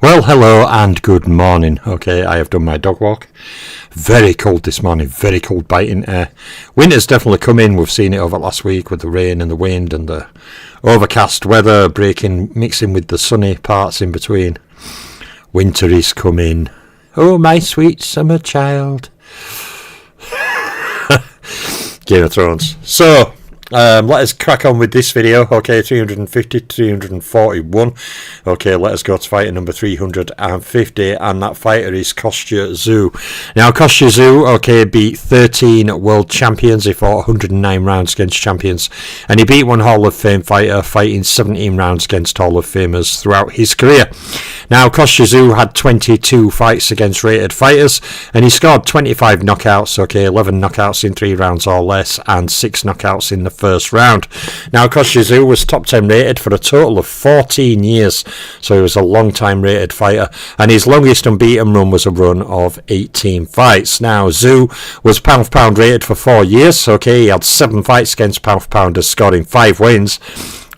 Well, hello and good morning. Okay, I have done my dog walk. Very cold this morning, very cold biting air. Winter's definitely come in. We've seen it over last week with the rain and the wind and the overcast weather mixing with the sunny parts in between. Winter is coming. Oh, my sweet summer child. Game of Thrones. So, let us crack on with this video. Okay, 350 to 341. Okay, let us go to fighter number 350, and that fighter is Kostya Tszyu. Now, Kostya Tszyu, okay, beat 13 world champions. He fought 109 rounds against champions, and he beat one Hall of Fame fighter, fighting 17 rounds against Hall of Famers throughout his career. Now, Kostya Tszyu had 22 fights against rated fighters, and he scored 25 knockouts, okay, 11 knockouts in 3 rounds or less, and 6 knockouts in the first round. Now, Kostya Tszyu was top 10 rated for a total of 14 years, so he was a long time rated fighter, and his longest unbeaten run was a run of 18 fights. Now, Tszyu was pound for pound rated for 4 years, okay, he had 7 fights against pound for pounders, scoring 5 wins.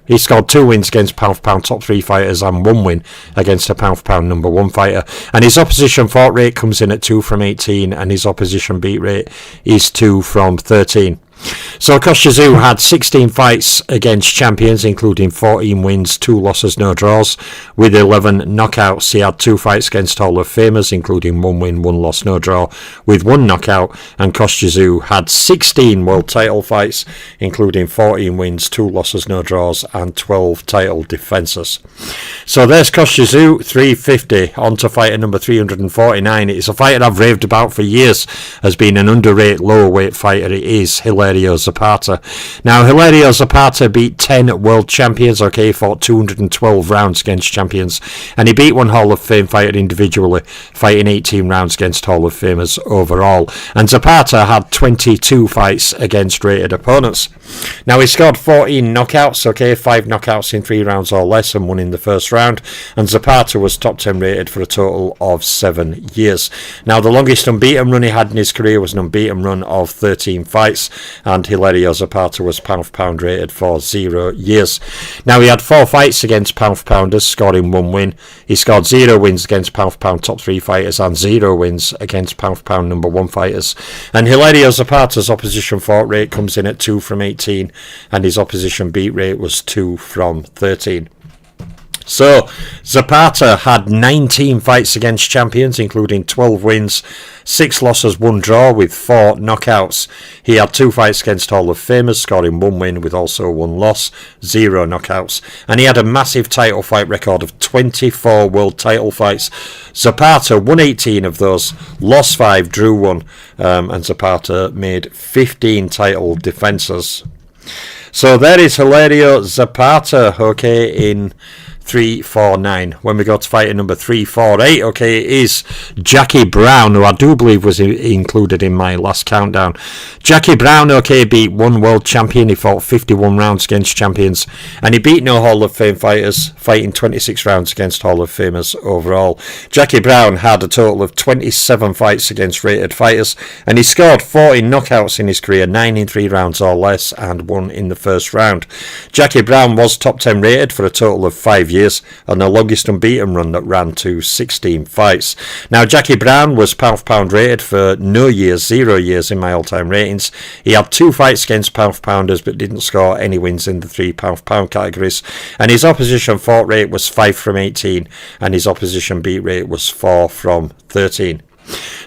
He scored 2 wins against pound for pound top 3 fighters and 1 win against a pound for pound number 1 fighter. And his opposition fought rate comes in at 2 from 18, and his opposition beat rate is 2 from 13. So Kostya Tszyu had 16 fights against champions, including 14 wins, 2 losses, no draws, with 11 knockouts. He had 2 fights against Hall of Famers, including 1 win, 1 loss, no draw, with 1 knockout. And Kostya Tszyu had 16 world title fights, including 14 wins, 2 losses, no draws, and 12 title defences. So there's Kostya Tszyu, 350. On to fighter number 349. It's a fighter I've raved about for years as being an underrated lower weight fighter. It is Hilario Zapata. Now, Hilario Zapata beat 10 world champions, okay, he fought 212 rounds against champions, and he beat one Hall of Fame fighter individually, fighting 18 rounds against Hall of Famers overall. And Zapata had 22 fights against rated opponents. Now, he scored 14 knockouts, okay, 5 knockouts in 3 rounds or less, and 1 in the first round, and Zapata was top 10 rated for a total of 7 years. Now, the longest unbeaten run he had in his career was an unbeaten run of 13 fights, and Hilario Zapata was pound for pound rated for 0 years. Now, he had 4 fights against pound for pounders, scoring 1 win. He scored 0 wins against pound for pound top 3 fighters and 0 wins against pound for pound number 1 fighters. And Hilario Zapata's opposition fought rate comes in at 2 from 18, and his opposition beat rate was 2 from 13. So, Zapata had 19 fights against champions, including 12 wins, 6 losses, 1 draw, with 4 knockouts. He had 2 fights against Hall of Famers, scoring 1 win with also 1 loss, 0 knockouts. And he had a massive title fight record of 24 world title fights. Zapata won 18 of those, lost 5, drew 1, and Zapata made 15 title defences. So there is Hilario Zapata, okay, in 349. When we go to fighter number 348, okay, it is Jackie Brown, who I do believe was included in my last countdown. Jackie Brown, okay, beat 1 world champion. He fought 51 rounds against champions, and he beat no Hall of Fame fighters, fighting 26 rounds against Hall of Famers overall. Jackie Brown had a total of 27 fights against rated fighters, and he scored 40 knockouts in his career, 9 in 3 rounds or less, and 1 in the first round. Jackie Brown was top 10 rated for a total of 5 years, and the longest unbeaten run that ran to 16 fights. Now, Jackie Brown was pound for pound rated for no years, 0 years in my all-time ratings. He had 2 fights against pound for pounders, but didn't score any wins in the 3 pound for pound categories. And his opposition fought rate was 5 from 18, and his opposition beat rate was 4 from 13.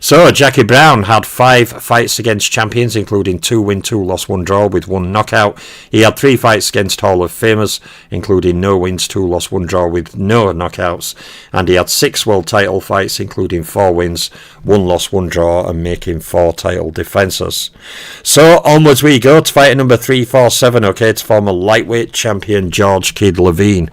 So, Jackie Brown had 5 fights against champions, including 2 win, 2 loss, 1 draw, with 1 knockout. He had 3 fights against Hall of Famers, including no wins, 2 loss, 1 draw, with no knockouts. And he had 6 world title fights, including 4 wins, 1 loss, 1 draw, and making 4 title defences. So, onwards we go to fighter number 347, okay, it's former lightweight champion George Kid Levine.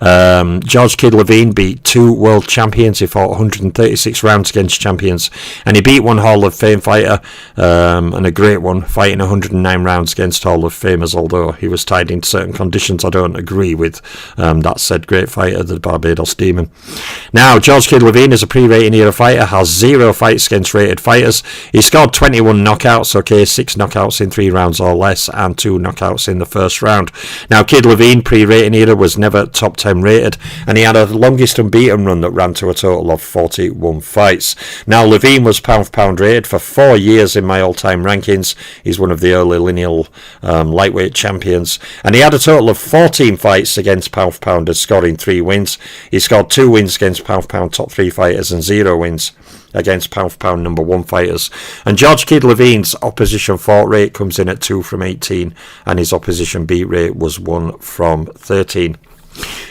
George Kid Levine beat 2 world champions. He fought 136 rounds against champions champions. And he beat one Hall of Fame fighter, and a great one, fighting 109 rounds against Hall of Famers, although he was tied in certain conditions. I don't agree with that said great fighter, the Barbados Demon. Now, George Kid Levine is a pre-rating era fighter, has 0 fights against rated fighters. He scored 21 knockouts, okay, 6 knockouts in 3 rounds or less, and 2 knockouts in the first round. Now, Kid Levine, pre-rating era, was never top 10 rated, and he had a longest unbeaten run that ran to a total of 41 fights. Now, Levine was pound for pound rated for 4 years in my all-time rankings. He's one of the early lineal lightweight champions, and he had a total of 14 fights against pound for pounders, scoring 3 wins. He scored 2 wins against pound for pound top 3 fighters and 0 wins against pound for pound number 1 fighters. And George Kid Levine's opposition fought rate comes in at 2 from 18, and his opposition beat rate was 1 from 13.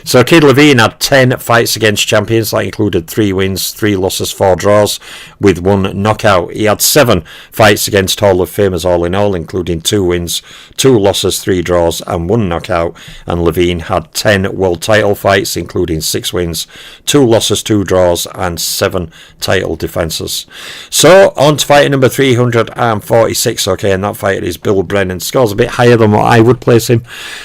So Kid Levine had 10 fights against champions. That included 3 wins, 3 losses, 4 draws, with 1 knockout. He had 7 fights against Hall of Famers all in all, including 2 wins, 2 losses, 3 draws, and 1 knockout. And Levine had 10 world title fights, including 6 wins, 2 losses, 2 draws, and 7 title defences. So on to fighter number 346, okay, and that fighter is Bill Brennan. Scores a bit higher than what I would place him,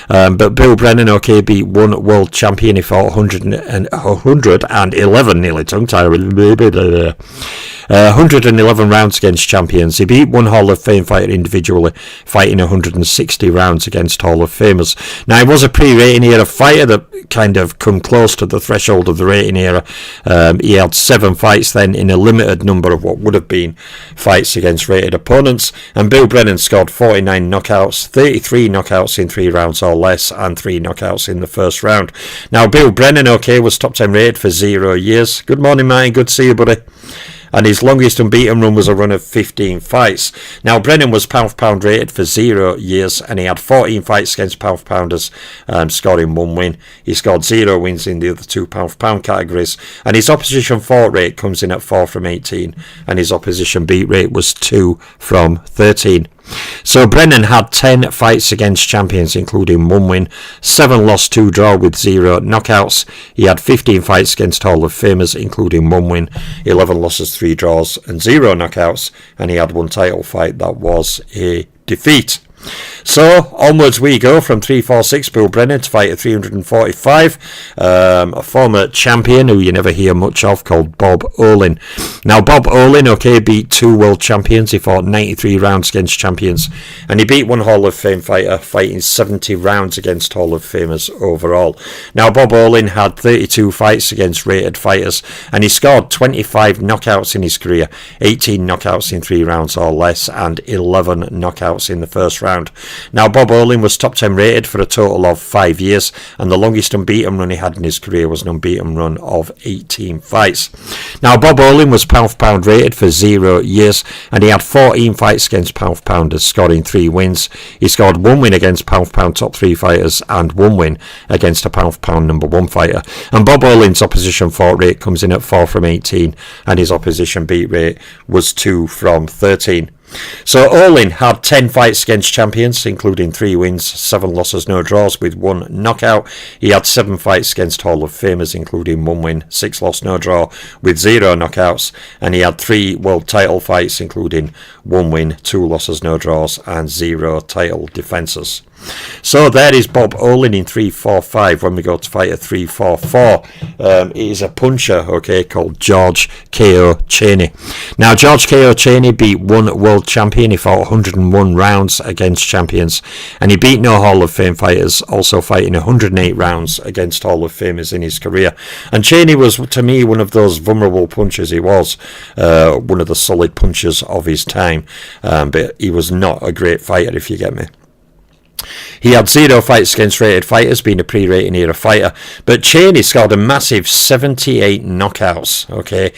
but Bill Brennan, okay, beat 1 world champion. He fought 111, nearly tongue-tied, 111 rounds against champions. He beat 1 Hall of Fame fighter individually, fighting 160 rounds against Hall of Famers. Now, he was a pre-rating era fighter that kind of come close to the threshold of the rating era. He had 7 fights then in a limited number of what would have been fights against rated opponents, and Bill Brennan scored 49 knockouts, 33 knockouts in 3 rounds or less, and 3 knockouts in the first round. Now, Bill Brennan, okay, was top 10 rated for 0 years. Good morning, Martin. Good to see you, buddy. And his longest unbeaten run was a run of 15 fights. Now, Brennan was pound for pound rated for 0 years, and he had 14 fights against pound for pounders, scoring 1 win. He scored 0 wins in the other 2 pound for pound categories, and his opposition fought rate comes in at 4 from 18, and his opposition beat rate was 2 from 13. So Brennan had 10 fights against champions, including 1 win, 7 loss, 2 draw with 0 knockouts. He had 15 fights against Hall of Famers, including 1 win, 11 losses, 3 draws, and 0 knockouts. And he had 1 title fight that was a defeat. So onwards we go from 346 Bill Brennan to fighter 345, a former champion who you never hear much of, called Bob Olin. Now, Bob Olin, okay, beat 2 world champions. He fought 93 rounds against champions, and he beat 1 Hall of Fame fighter, fighting 70 rounds against Hall of Famers overall. Now, Bob Olin had 32 fights against rated fighters, and he scored 25 knockouts in his career, 18 knockouts in 3 rounds or less, and 11 knockouts in the first round. Now, Bob Olin was top 10 rated for a total of 5 years, and the longest unbeaten run he had in his career was an unbeaten run of 18 fights. Now, Bob Olin was pound for pound rated for 0 years, and he had 14 fights against pound for pounders, scoring 3 wins. He scored 1 win against pound for pound top 3 fighters, and 1 win against a pound for pound number 1 fighter. And Bob Olin's opposition fought rate comes in at 4 from 18, and his opposition beat rate was 2 from 13. So Olin had 10 fights against champions, including 3 wins, 7 losses, no draws, with 1 knockout. He had 7 fights against Hall of Famers, including 1 win, 6 loss, no draw, with 0 knockouts. And he had 3 world title fights, including 1 win, 2 losses, no draws, and 0 title defences. So there is Bob Olin in 345. When we go to fighter 344, he is a puncher, okay, called George K.O. Cheney. Now, George K.O. Cheney beat 1 world champion. He fought 101 rounds against champions, and he beat no Hall of Fame fighters, also fighting 108 rounds against Hall of Famers in his career. And Cheney was, to me, one of those vulnerable punchers. He was one of the solid punchers of his time, but he was not a great fighter, if you get me. He had 0 fights against rated fighters, being a pre-rating era fighter, but Cheney scored a massive 78 knockouts, okay,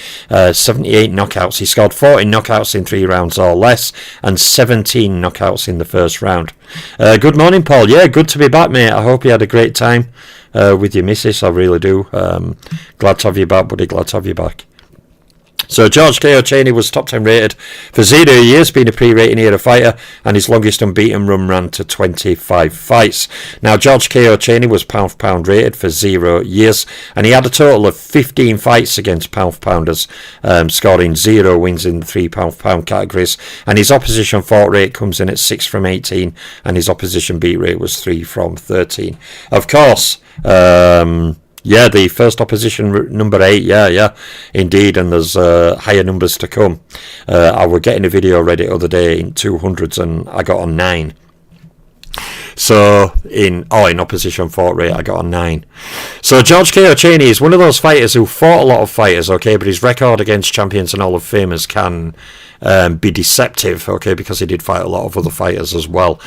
78 knockouts. He scored 40 knockouts in 3 rounds or less, and 17 knockouts in the first round. Good morning, Paul. Yeah, good to be back, mate. I hope you had a great time with your missus. I really do. Glad to have you back, buddy. Glad to have you back. So George K.O. Cheney was top 10 rated for 0 years, being a pre-rating era fighter, and his longest unbeaten run ran to 25 fights. Now George K.O. Cheney was pound for pound rated for 0 years, and he had a total of 15 fights against pound for pounders, scoring 0 wins in the 3 pound for pound categories, and his opposition fought rate comes in at 6 from 18, and his opposition beat rate was 3 from 13. Of course, yeah, the first opposition number 8, yeah, indeed, and there's higher numbers to come. I was getting a video ready the other day in 200s, and I got on 9. So in opposition fought rate, I got on 9. So George K.O. Cheney is one of those fighters who fought a lot of fighters, okay, but his record against champions and Hall of Famers can be deceptive, okay, because he did fight a lot of other fighters as well.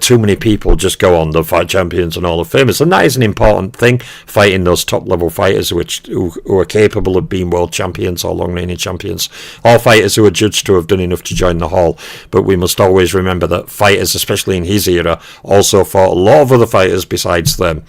Too many people just go on the fight champions and Hall of Famers, and that is an important thing, fighting those top level fighters who are capable of being world champions or long reigning champions, or fighters who are judged to have done enough to join the Hall. But we must always remember that fighters, especially in his era, also fought a lot of other fighters besides them.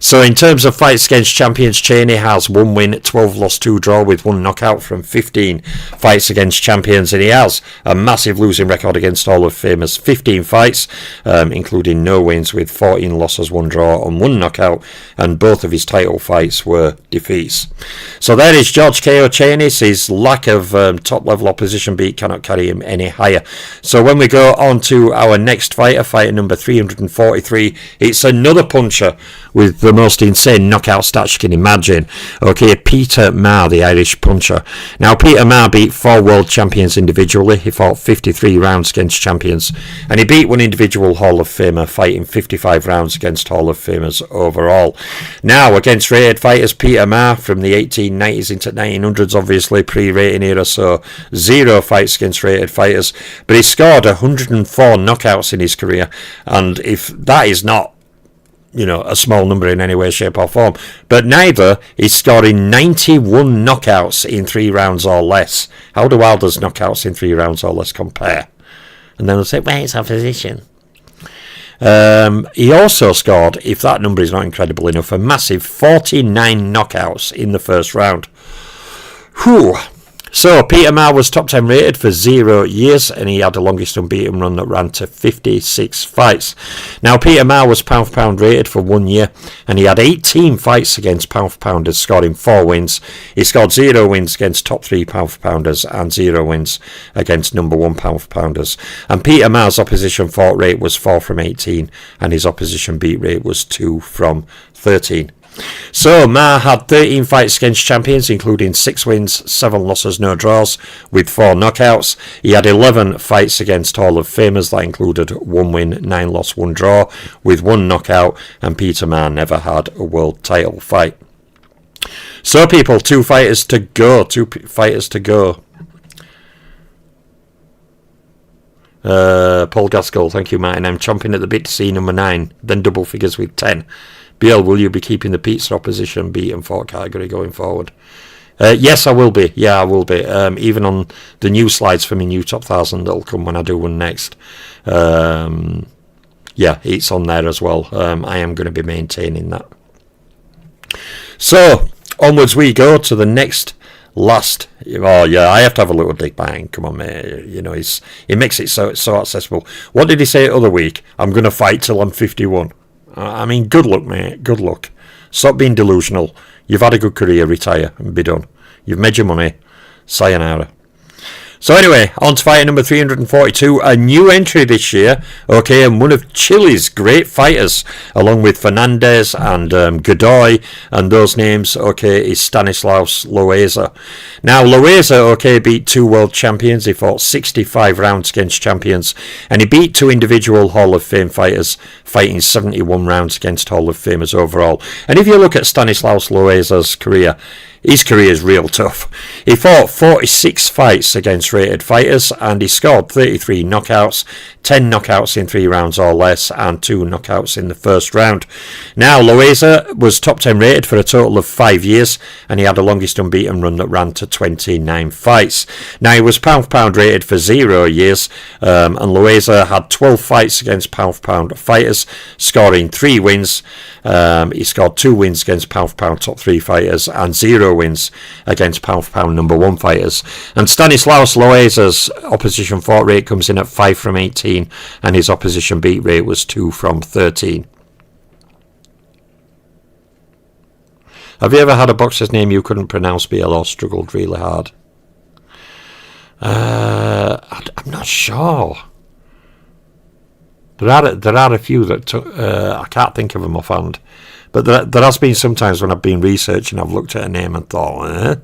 So in terms of fights against champions, Cheney has 1 win, 12 loss, 2 draw, with 1 knockout from 15 fights against champions, and he has a massive losing record against Hall of Famers, 15 fights, including no wins, with 14 losses, 1 draw and 1 knockout, and both of his title fights were defeats. So there is George K.O. Cheney. His lack of top level opposition beat cannot carry him any higher. So when we go on to our next fighter, fighter number 343, it's another puncher with the most insane knockout stats you can imagine. Okay, Peter Maher, the Irish puncher. Now Peter Maher beat 4 world champions individually. He fought 53 rounds against champions, and he beat 1 individual Hall of Famer, fighting 55 rounds against Hall of Famers overall. Now against rated fighters, Peter Maher from the 1890s into 1900s, obviously pre-rating era, so 0 fights against rated fighters, but he scored 104 knockouts in his career, and if that is not a small number in any way, shape or form, but neither is scoring 91 knockouts in 3 rounds or less. How do Wilder's knockouts in 3 rounds or less compare? And then they'll say, well, it's opposition. He also scored, if that number is not incredible enough, a massive 49 knockouts in the first round. Whew. So Peter Maher was top 10 rated for 0 years, and he had the longest unbeaten run that ran to 56 fights. Now Peter Maher was pound for pound rated for 1 year, and he had 18 fights against pound for pounders, scoring 4 wins. He scored 0 wins against top 3 pound for pounders and 0 wins against number 1 pound for pounders. And Peter Maher's opposition fought rate was 4 from 18, and his opposition beat rate was 2 from 13. So Maher had 13 fights against champions, including 6 wins, 7 losses, no draws, with 4 knockouts. He had 11 fights against Hall of Famers. That included 1 win, 9 loss, 1 draw, with 1 knockout, and Peter Maher never had a world title fight. So people, 2 fighters to go. Paul Gaskell, thank you, Martin. I'm chomping at the bit to see number 9, then double figures with 10. BL, will you be keeping the pizza opposition beat and fought category going forward? Yes, I will be. Yeah, I will be. Even on the new slides for my new top 1000 that'll come when I do one next. Yeah, it's on there as well. I am going to be maintaining that. So, onwards we go to the next last. Oh yeah, I have to have a little dig bang. Come on, mate. He makes it so accessible. What did he say the other week? I'm going to fight till I'm 51. I mean, good luck, mate. Good luck. Stop being delusional. You've had a good career. Retire and be done. You've made your money. Sayonara. So anyway, on to fighter number 342, a new entry this year, okay, and one of Chile's great fighters, along with Fernandez and Godoy, and those names, okay, is Stanislaus Loaiza. Now, Loaiza, okay, beat 2 world champions. He fought 65 rounds against champions, and he beat 2 individual Hall of Fame fighters, fighting 71 rounds against Hall of Famers overall. And if you look at Stanislaus Loaiza's career, his career is real tough. He fought 46 fights against rated fighters, and he scored 33 knockouts, 10 knockouts in 3 rounds or less, and 2 knockouts in the first round. Now, Loaiza was top 10 rated for a total of 5 years, and he had the longest unbeaten run that ran to 29 fights. Now, he was pound for pound rated for 0 years, and Loaiza had 12 fights against pound for pound fighters, scoring 3 wins, He scored 2 wins against pound-for-pound top 3 fighters and 0 wins against pound-for-pound number 1 fighters. And Stanislaus Loaiza's opposition fought rate comes in at 5 from 18, and his opposition beat rate was 2 from 13. Have you ever had a boxer's name you couldn't pronounce, BL, or struggled really hard? I'm not sure. There are a few that I can't think of them offhand, but there has been sometimes when I've been researching, I've looked at a name and thought,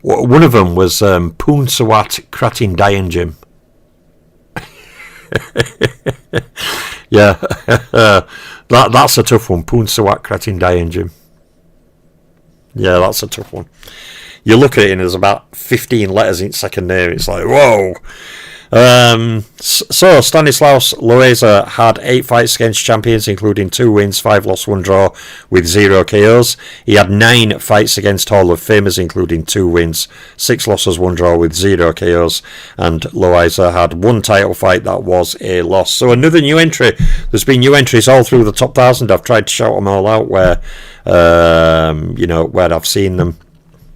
one of them was Poonsawat Kratin Dayanjim. Yeah, that's a tough one. Poonsawat Kratin Dayanjim. Yeah, that's a tough one. You look at it and there's about 15 letters in second name. It's like, whoa. So Stanislaus Loaiza had 8 fights against champions, including 2 wins, 5 loss, 1 draw, with 0 KOs. He had 9 fights against Hall of Famers, including 2 wins, 6 losses, 1 draw, with 0 KOs. And Loaiza had 1 title fight that was a loss. So another new entry. There's been new entries all through the top 1,000. I've tried to shout them all out where I've seen them.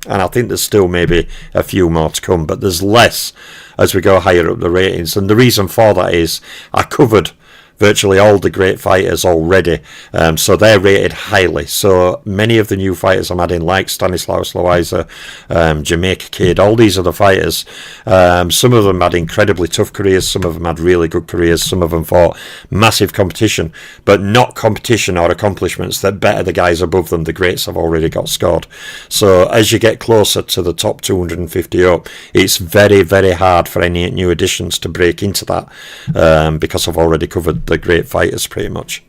And I think there's still maybe a few more to come, but there's less as we go higher up the ratings. And the reason for that is I covered virtually all the great fighters already, so they're rated highly. So many of the new fighters I'm adding, like Stanislaus Loaiza, Jamaica Kid, all these other fighters, some of them had incredibly tough careers, some of them had really good careers, some of them fought massive competition, but not competition or accomplishments that better the guys above them. The greats have already got scored. So as you get closer to the top 250 up, it's very, very hard for any new additions to break into that, because I've already covered the great fighters pretty much.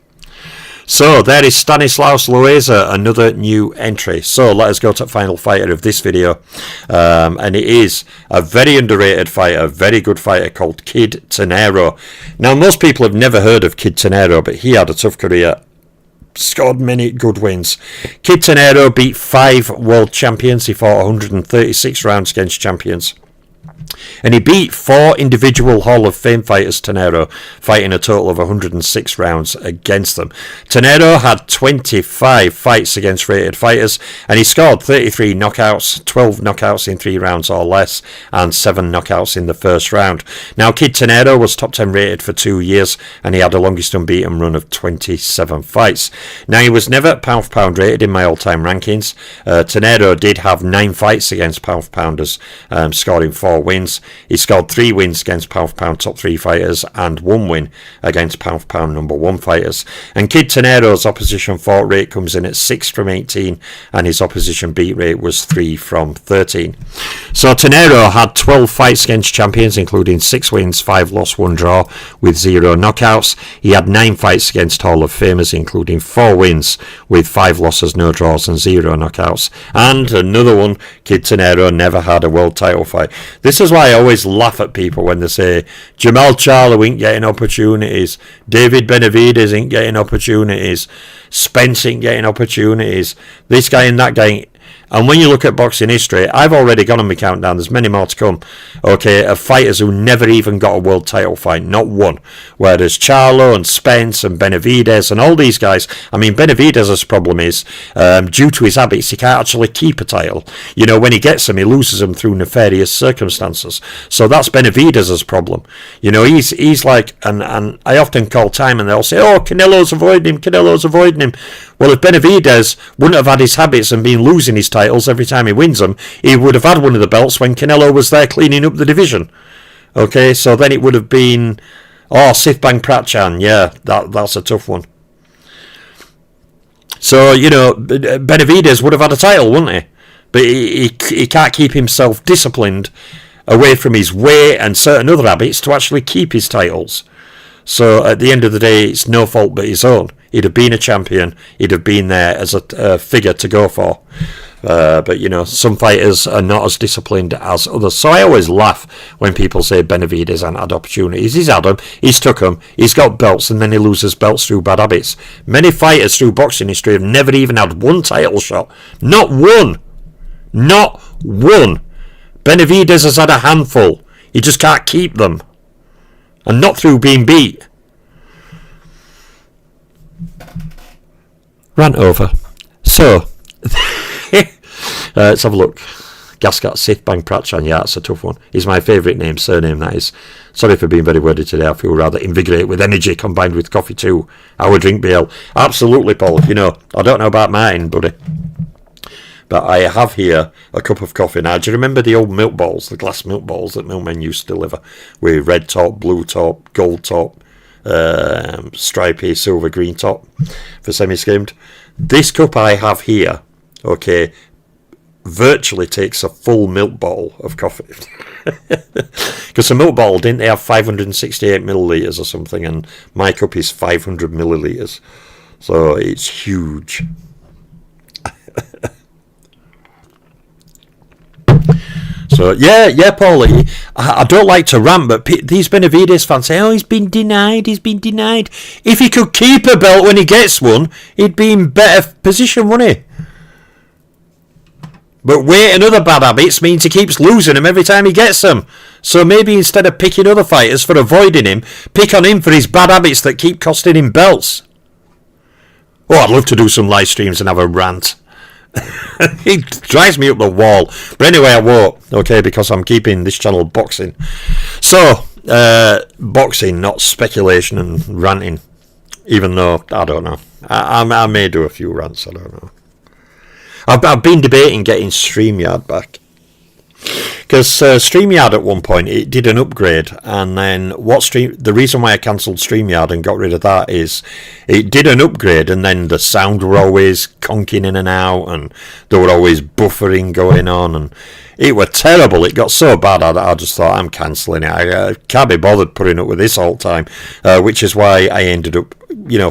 So there is Stanislaus Loaiza, another new entry. So let us go to the final fighter of this video, and it is a very underrated fighter, very good fighter called Kid Ternero. Now most people have never heard of Kid Ternero, but he had a tough career, scored many good wins. Kid Ternero beat 5 world champions. He fought 136 rounds against champions. And he beat 4 individual Hall of Fame fighters, Ternero, fighting a total of 106 rounds against them. Ternero had 25 fights against rated fighters, and he scored 33 knockouts, 12 knockouts in 3 rounds or less, and 7 knockouts in the first round. Now, Kid Ternero was top 10 rated for 2 years, and he had the longest unbeaten run of 27 fights. Now, he was never pound for pound rated in my all-time rankings. Ternero did have 9 fights against pound for pounders, scoring 4 wins. He scored 3 wins against pound for pound top 3 fighters and 1 win against pound for pound number 1 fighters. And Kid Ternero's opposition fought rate comes in at 6 from 18, and his opposition beat rate was 3 from 13. So Ternero had 12 fights against champions, including 6 wins, 5 loss, 1 draw, with 0 knockouts. He had 9 fights against Hall of Famers, including 4 wins with 5 losses, no draws, and 0 knockouts. And another one, Kid Ternero never had a world title fight. This is why I always laugh at people when they say Jamal Charlo ain't getting opportunities, David Benavidez ain't getting opportunities, Spence ain't getting opportunities, this guy and that guy. And when you look at boxing history, I've already gone on my countdown, there's many more to come, okay, of fighters who never even got a world title fight, not one. Whereas Charlo and Spence and Benavidez and all these guys, I mean, Benavidez's problem is, due to his habits, he can't actually keep a title. You know, when he gets them, he loses them through nefarious circumstances. So that's Benavidez's problem. You know, he's like, and I often call time and they'll say, oh, Canelo's avoiding him. Well, if Benavidez wouldn't have had his habits and been losing his titles every time he wins them, he would have had one of the belts when Canelo was there cleaning up the division. Okay, so then it would have been, Sithbang Pratchan, yeah, that's a tough one. So, you know, Benavidez would have had a title, wouldn't he? But he can't keep himself disciplined away from his weight and certain other habits to actually keep his titles. So at the end of the day, it's no fault but his own. He'd have been a champion. He'd have been there as a figure to go for. But, you know, some fighters are not as disciplined as others. So I always laugh when people say Benavidez hasn't had opportunities. He's had them. He's took them. He's got belts, and then he loses belts through bad habits. Many fighters through boxing history have never even had one title shot. Not one. Not one. Benavidez has had a handful. He just can't keep them. And not through being beat. Rant over. So, let's have a look. Gaskat Sith Bang Prachan, yeah, that's a tough one. He's my favourite name, surname that is. Sorry for being very wordy today. I feel rather invigorated with energy combined with coffee too. Our drink BL. Absolutely, Paul. You know, I don't know about mine, buddy, but I have here a cup of coffee. Now, do you remember the old milk balls, the glass milk balls that milkmen used to deliver with red top, blue top, gold top, stripy, silver, green top for semi-skimmed? This cup I have here, okay, virtually takes a full milk bottle of coffee. Because a milk bottle, didn't they have 568 millilitres or something, and my cup is 500 millilitres. So it's huge. So yeah, Paulie, I don't like to rant, but these Benavides fans say, oh, he's been denied. If he could keep a belt when he gets one, he'd be in better position, wouldn't he? But weight and other bad habits means he keeps losing them every time he gets them. So maybe instead of picking other fighters for avoiding him, pick on him for his bad habits that keep costing him belts. Oh, I'd love to do some live streams and have a rant. It drives me up the wall. But anyway, I won't, okay, because I'm keeping this channel boxing. So, boxing, not speculation and ranting. Even though, I don't know. I may do a few rants, I don't know. I've been debating getting StreamYard back. Because StreamYard at one point, it did an upgrade. And then the reason why I cancelled StreamYard and got rid of that is it did an upgrade, and then the sound were always conking in and out, and there were always buffering going on, and it were terrible. It got so bad I just thought, I'm cancelling it. I can't be bothered putting up with this all the time, which is why I ended up,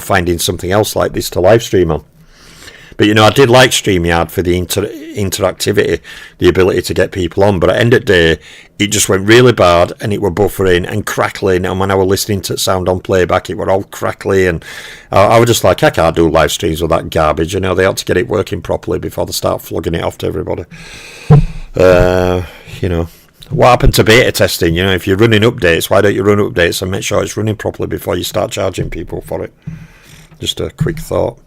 finding something else like this to live stream on. But, I did like StreamYard for the interactivity, the ability to get people on. But at the end of the day, it just went really bad, and it were buffering and crackling. And when I was listening to sound on playback, it were all crackly. And I was just like, I can't do live streams with that garbage. They ought to get it working properly before they start flogging it off to everybody. What happened to beta testing? If you're running updates, why don't you run updates and make sure it's running properly before you start charging people for it? Just a quick thought.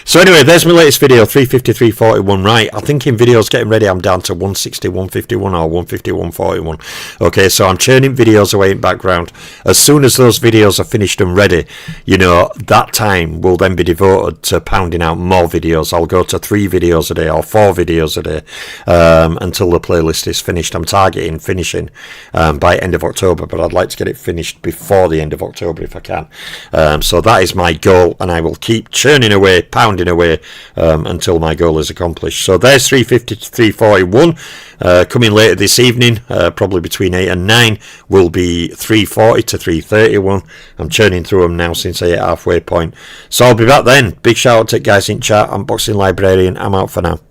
So anyway, there's my latest video, 353.41. Right, I think in videos getting ready, I'm down to 160, 151 or 150, 141. Okay, so I'm churning videos away in background. As soon as those videos are finished and ready, that time will then be devoted to pounding out more videos. I'll go to 3 videos a day or 4 videos a day until the playlist is finished. I'm targeting finishing by end of October, but I'd like to get it finished before the end of October if I can. So that is my goal, and I will keep churning away, pounding away until my goal is accomplished. So there's 350 to 341. Coming later this evening, probably between 8 and 9, will be 340 to 331. I'm churning through them now since I hit halfway point. So I'll be back then. Big shout out to guys in chat. I'm Boxing Librarian. I'm out for now.